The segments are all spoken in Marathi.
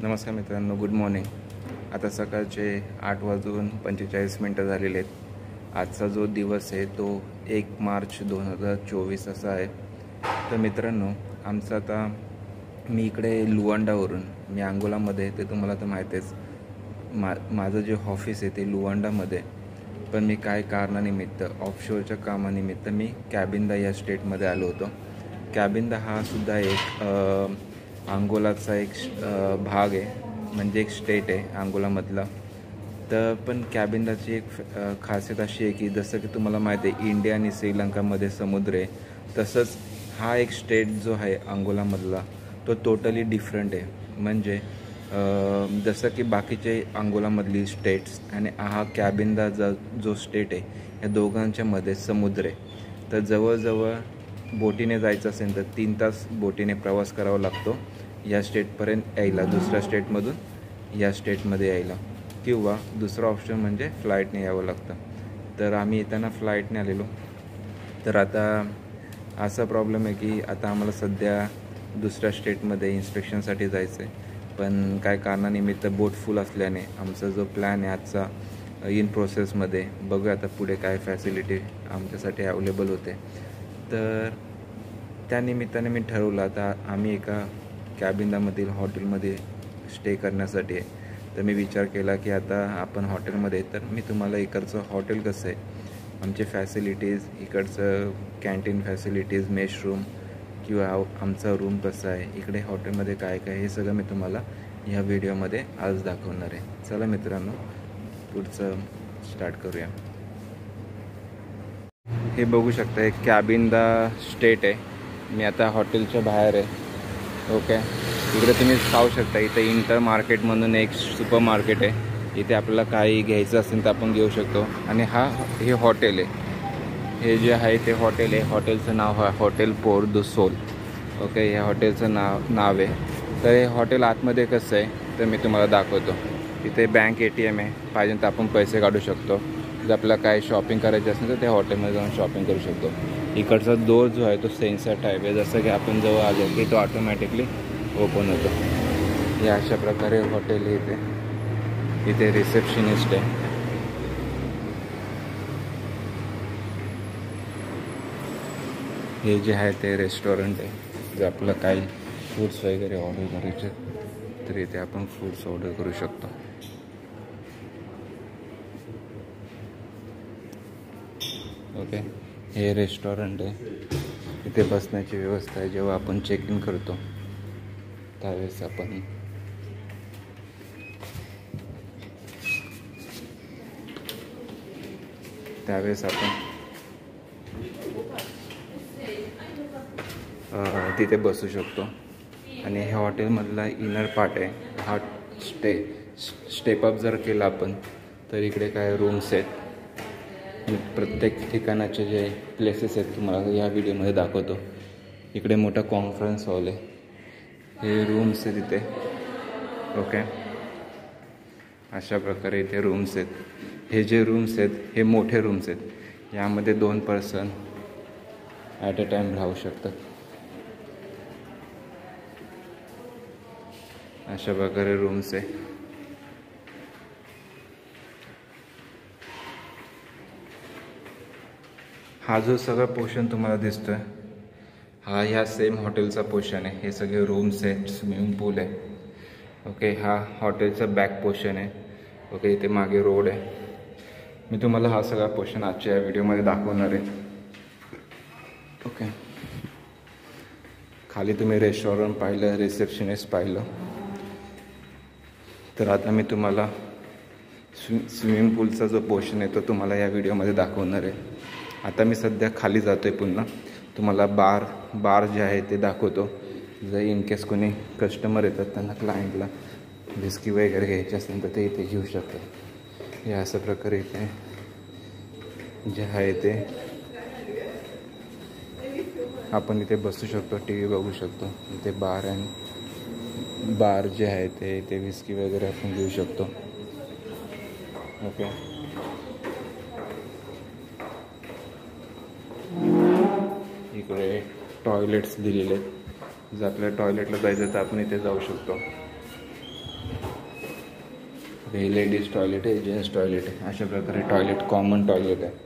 नमस्कार मित्रांनो, गुड मॉर्निंग। आता सकाळचे 8:45 झालेले आहेत। आजचा जो दिवस आहे तो 1 मार्च 2024 असा आहे। तर मित्रांनो, आमचं आता मी इकडे लुवांडावरून, मी अंगोलामध्ये, ते तुम्हाला तर माहितीच। माझं जे ऑफिस आहे ते लुवांडामध्ये, पण मी काय कारणानिमित्त, ऑफशोरच्या कामानिमित्त मी कॅबिंदा या स्टेटमध्ये आलो होतो। कॅबिंदा हा सुद्धा एक अंगोलाचा एक भाग आहे, म्हणजे एक स्टेट आहे अंगोलामधला। तर पण कॅबिंदाची एक खासियत अशी आहे की जसं की तुम्हाला माहिती आहे इंडिया आणि श्रीलंकामध्ये समुद्र आहे, तसंच हा एक स्टेट जो आहे अंगोलामधला तो टोटली डिफरंट आहे। म्हणजे जसं की बाकीचे अंगोलामधली स्टेट्स आणि हा कॅबिंदा जो स्टेट आहे, या दोघांच्या मध्ये समुद्र आहे। तर जवळजवळ बोटीने जायचं असेल तर 3 तास बोटीने प्रवास करावा लागतो या स्टेटपर्यंत यायला, दुसऱ्या स्टेटमधून या स्टेटमध्ये यायला, किंवा दुसरा ऑप्शन म्हणजे फ्लाईटने यावं लागतं। तर आम्ही येताना फ्लाईटने आलेलो। तर आता असा प्रॉब्लेम आहे की आता आम्हाला सध्या दुसऱ्या स्टेटमध्ये इन्स्पेक्शनसाठी जायचं आहे, पण काय कारणानिमित्त बोट फुल असल्याने आमचा जो प्लॅन आहे आजचा इन प्रोसेसमध्ये, बघूया आता पुढे काय फॅसिलिटी आमच्यासाठी अवेलेबल होते। तर त्यानिमित्ताने मी ठरवलं आता आम्ही एका कॅबिंदामधील हॉटेलमध्ये स्टे करण्यासाठी आहे। तर मी विचार केला की आता आपण हॉटेलमध्ये, तर मी तुम्हाला इकडचं हॉटेल कसं आहे, आमचे फॅसिलिटीज, इकडचं कॅन्टीन फॅसिलिटीज, मेशरूम किंवा आमचा रूम कसा आहे, इकडे हॉटेलमध्ये काय काय, हे सगळं मी तुम्हाला ह्या व्हिडिओमध्ये आज दाखवणार आहे। चला मित्रांनो, पुढचं स्टार्ट करूया। हे बघू शकता, एक कॅबिंदा स्टेट आहे। मी आता हॉटेलच्या बाहेर आहे। ओके, इकडे तुम्ही पाहू शकता, इथे इंटर मार्केट म्हणून एक सुपर मार्केट आहे। इथे आपल्याला काही घ्यायचं असेल तर आपण घेऊ शकतो। आणि हे हॉटेल आहे, हे जे आहे ते हॉटेल आहे। हॉटेलचं नाव आहे हॉटेल पोर्ट दो सोल। ओके, या हॉटेलचं नाव आहे। तर हे हॉटेल आतमध्ये कसं आहे तर मी तुम्हाला दाखवतो। इथे बँक ATM आहे, पाहिजे तर आपण पैसे काढू शकतो। जर आपल्याला काय शॉपिंग करायची असेल तर त्या हॉटेलमध्ये जाऊन शॉपिंग करू शकतो। इकडचा डोर जो आहे तो सेन्सर टाईप आहे, जसं की आपण जवळ आलो की तो ऑटोमॅटिकली ओपन होतो। या अशा प्रकारे हॉटेल इथे रिसेप्शनिस्ट आहे। हे जे आहे ते रेस्टॉरंट आहे। जर आपल्याला काही फूड्स वगैरे ऑर्डर करायचे तर इथे आपण फूड्स ऑर्डर करू शकतो। ओके, हे रेस्टॉरंट आहे। इथे बसण्याची व्यवस्था आहे। जेव्हा आपण चेक इन करतो त्यावेळेस आपण तिथे बसू शकतो। आणि हे हॉटेलमधला इनर पार्ट आहे हा। स्टेपअप जर केला आपण तर इकडे काय रूम्स आहेत। प्रत्येक ठिकाणाचे जे प्लेसेस आहेत तुम्हाला या व्हिडिओमध्ये दाखवतो। इकडे मोठा कॉन्फरन्स हॉल आहे, हे रूम्स आहेत इथे। ओके, अशा प्रकारे इथे रूम्स आहेत। हे जे रूम्स आहेत हे मोठे रूम्स आहेत, यामध्ये 2 पर्सन ॲट अ टाईम राहू शकतात। अशा प्रकारे रूम्स आहे। हा जो सगळा पोर्शन तुम्हाला दिसतोय हा ह्या सेम हॉटेलचा पोर्शन आहे। हे सगळे रूम्स आहेत, स्विमिंग पूल आहे। ओके, हा हॉटेलचा बॅक पोर्शन आहे। ओके, इथे मागे रोड आहे। मी तुम्हाला हा सगळा पोर्शन आजच्या या व्हिडिओमध्ये दाखवणार आहे। ओके, खाली तुम्ही रेस्टॉरंट पाहिलं, रिसेप्शनिस्ट पाहिलं, तर आता मी तुम्हाला स्विमिंग पूलचा जो पोर्शन आहे तो तुम्हाला या व्हिडिओमध्ये दाखवणार आहे। आता मी सध्या खाली जातो आहे, पुन्हा तुम्हाला बार जे आहे ते दाखवतो। जर इन केस कोणी कस्टमर येतात त्यांना क्लायंटला विस्की वगैरे घ्यायचे असेल तर ते इथे घेऊ शकतात। या अशा प्रकारे इथे जे आहे ते आपण इथे बसू शकतो, TV बघू शकतो। इथे बार जे आहे ते इथे विस्की वगैरे आपण घेऊ शकतो। ओके, इकडे टॉयलेट्स दिलेले आहेत। जर आपल्याला टॉयलेटला जायचं तर आपण इथे जाऊ शकतो। हे लेडीज टॉयलेट आहे, जेंट्स टॉयलेट आहे. अशा प्रकारे टॉयलेट, कॉमन टॉयलेट आहे.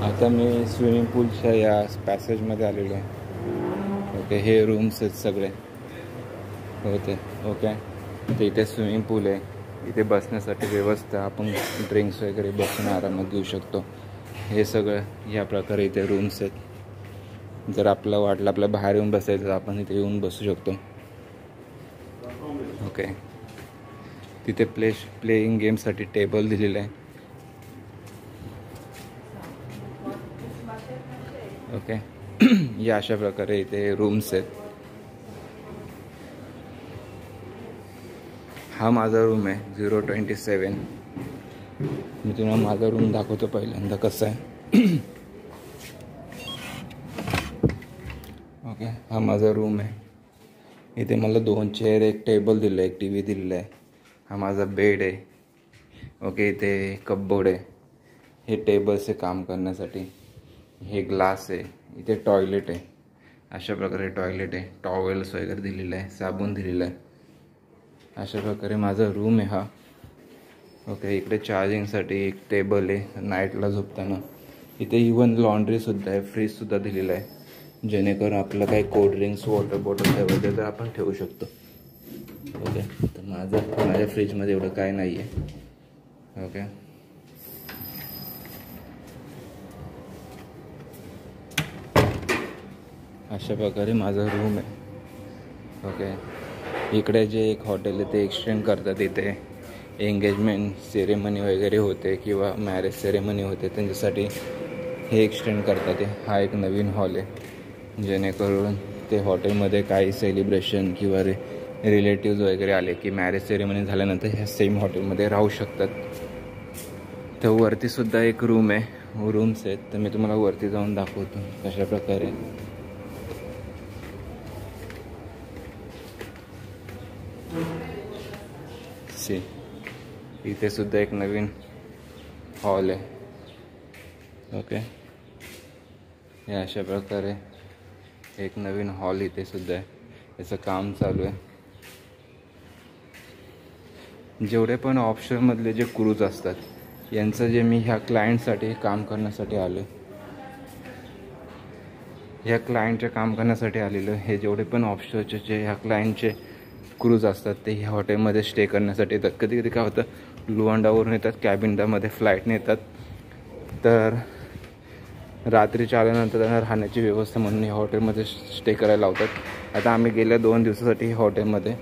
आता मी स्विमिंग पूलच्या या पॅसेजमध्ये आलेलो आहे. ओके, हे रूम्स आहेत सगळे होते. ओके, तर इथे स्विमिंग पूल आहे. इथे बसण्यासाठी व्यवस्था, आपण ड्रिंक्स वगैरे बसून आरामात घेऊ शकतो. हे सगळं या प्रकारे इथे रूम्स आहेत. जर आपलं वाटलं आपल्या बाहेर येऊन बसायचं तर आपण इथे येऊन बसू शकतो. ओके, तिथे प्लेइंग गेमसाठी टेबल दिलेलं आहे. ओके, या अशा प्रकारे इथे रूम्स आहेत. हा माझा रूम आहे 027. मी तुम्हाला माझा रूम दाखवतो पहिल्यांदा कसा आहे. ओके, हा माझा रूम आहे. इथे मला 2 चेअर, एक टेबल दिलं आहे, एक टी व्ही दिलेला आहे. हा माझा बेड आहे. ओके, इथे कपबोर्ड आहे. हे टेबल्स आहे काम करण्यासाठी. हे ग्लास आहे. इथे टॉयलेट आहे. अशा प्रकारे टॉयलेट आहे. टॉवेल्स वगैरे दिलेलं आहे, साबण दिलेलं आहे. अशा प्रकारे माझा रूम आहे हा. ओके, इकडे चार्जिंगसाठी एक टेबल आहे नाईटला झोपताना. इथे इवन लॉन्ड्रीसुद्धा आहे, फ्रीजसुद्धा दिलेलं आहे, जेणेकरून आपलं काही कोल्ड्रिंक्स, वॉटर बॉटल ठेवायचं तर आपण ठेवू शकतो. ओके, तर माझ्या फ्रीजमध्ये एवढं काय नाही आहे. ओके, अशा प्रकारे माझा रूम आहे. ओके, इकडे जे एक हॉटेल आहे ते एक्सटेंड करतात. इथे एंगेजमेंट सेरेमनी वगैरे होते किंवा मॅरेज सेरेमनी होते, त्यांच्यासाठी हे एक्सटेंड करतात. हा एक नवीन हॉल आहे, जेणेकरून ते हॉटेलमध्ये काही सेलिब्रेशन किंवा रिलेटिव्ज वगैरे आले की मॅरेज सेरेमनी झाल्यानंतर ह्या सेम हॉटेलमध्ये राहू शकतात. तर वरतीसुद्धा एक रूम आहे, रूम्स आहेत. तर मी तुम्हाला वरती जाऊन दाखवतो कशा प्रकारे. इथे सुद्धा एक नवीन हॉल आहे. ओके, हे अशा प्रकारे एक नवीन हॉल इथे सुद्धा आहे. याचं काम चालू आहे. जेवढे पण ऑफशोरमधले जे क्रूज असतात यांचं जे मी ह्या क्लायंटसाठी काम करण्यासाठी आलो, ह्या क्लायंटचे काम करण्यासाठी आलेलं. हे जेवढे पण ऑफशोरचे जे ह्या क्लायंटचे क्रूज असतात ते ह्या हॉटेलमध्ये स्टे करण्यासाठी येतात. कधी कधी काय होतं, लुआंडावरून येतात, कॅबिनडामध्ये फ्लाईटने येतात, तर रात्रीच्या आल्यानंतर त्यांना राहण्याची व्यवस्था म्हणून ह्या हॉटेलमध्ये स्टे करायला लावतात. आता आम्ही गेल्या 2 दिवसासाठी हॉटेलमध्ये,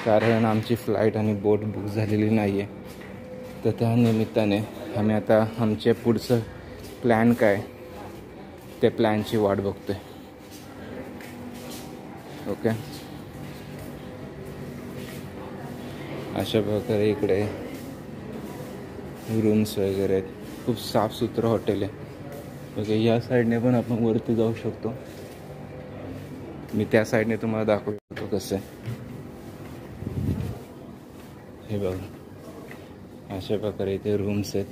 कारण आमची फ्लाईट आणि बोट बुक झालेली नाही आहे. तर त्या निमित्ताने आम्ही आता आमचे पुढचं प्लॅन काय ते प्लॅनची वाट बघतोय. ओके, अशा प्रकारे इकडे रूम्स वगैरे आहेत. खूप साफसुथरं हॉटेल आहे. ओके, या साईडने पण आपण वरती जाऊ शकतो. मी त्या साईडने तुम्हाला दाखवतो कसं आहे. हे बघा, अशा प्रकारे इथे रूम्स आहेत.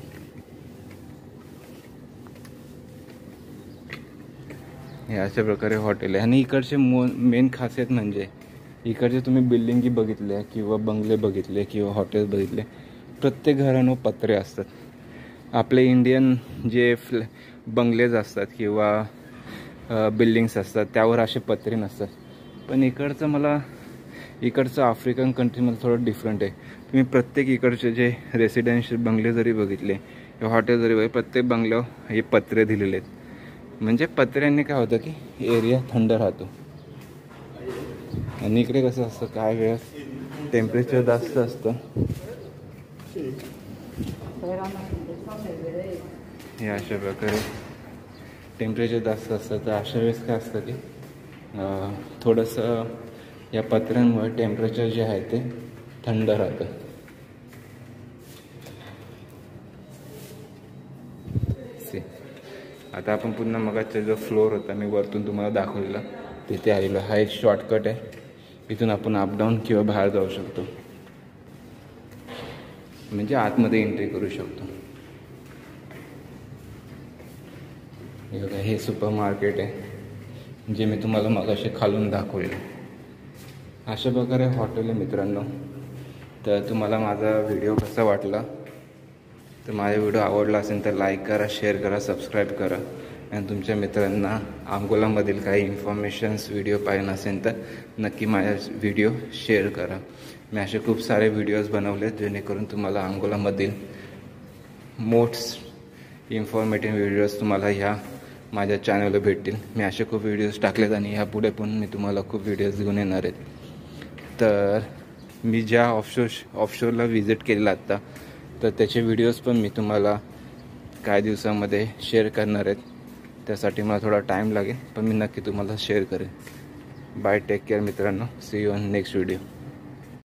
हे अशा प्रकारे हॉटेल आहे. आणि इकडचे मेन खासियत म्हणजे इकडचे तुम्ही बिल्डिंगी बघितल्या किंवा बंगले बघितले किंवा हॉटेल बघितले, प्रत्येक घरांवर पत्रे असतात. आपले इंडियन जे बंगलेज असतात किंवा बिल्डिंग्स असतात त्यावर असे पत्रे नसतात. पण इकडचं आफ्रिकन कंट्रीमध्ये थोडं डिफरंट आहे. तुम्ही प्रत्येक इकडचे जे रेसिडेन्शियल बंगले जरी बघितले किंवा हॉटेल जरी बघितले, प्रत्येक बंगल्यावर हे पत्रे दिलेले आहेत. म्हणजे पत्र्यांनी काय होतं की एरिया थंड राहतो. आणि इकडे कसं असतं, काय वेळेस टेम्परेचर जास्त असतं. हे अशा प्रकारे टेम्परेचर जास्त असतं, तर अशा वेळेस काय असतं की थोडंसं या पत्र्यांमुळे टेम्परेचर जे आहे ते थंड राहतं. आता आपण पुन्हा मगाचा जो फ्लोअर होता मी वरतून तुम्हाला दाखवलेला तिथे आलेलो. हा एक शॉर्टकट आहे, इथून आपण अपडाऊन किंवा बाहेर जाऊ शकतो. म्हणजे आतमध्ये एंट्री करू शकतो. हे बघा, हे सुपर मार्केट आहे जे मी तुम्हाला मगाशी खालून दाखवले. अशा प्रकारे हॉटेल आहे मित्रांनो. तर तुम्हाला माझा व्हिडिओ कसा वाटला, तर माझा व्हिडिओ आवडला असेल तर लाईक करा, शेअर करा, सबस्क्राईब करा. आणि तुमच्या मित्रांना अंकोलामधील काही इन्फॉर्मेशन्स व्हिडिओ पाहिजे असेल तर नक्की माझा व्हिडिओ शेअर करा. मी असे खूप सारे व्हिडिओज बनवले जेणेकरून तुम्हाला अंकोलामधील मोस्ट इन्फॉर्मेटिव्ह व्हिडिओज तुम्हाला ह्या माझ्या चॅनलला भेटतील. मी असे खूप व्हिडिओज टाकलेत आणि ह्यापुढे पण मी तुम्हाला खूप व्हिडिओज घेऊन येणार आहेत. तर मी ज्या ऑफशोरला व्हिजिट केलेला आत्ता, तर त्याचे व्हिडिओज पण मी तुम्हाला काही दिवसामध्ये शेअर करणार आहेत. त्यासाठी मला थोडा टाईम लागेल, पण मी नक्की तुम्हाला शेअर करेन. बाय, टेक केअर मित्रांनो. See you on next video.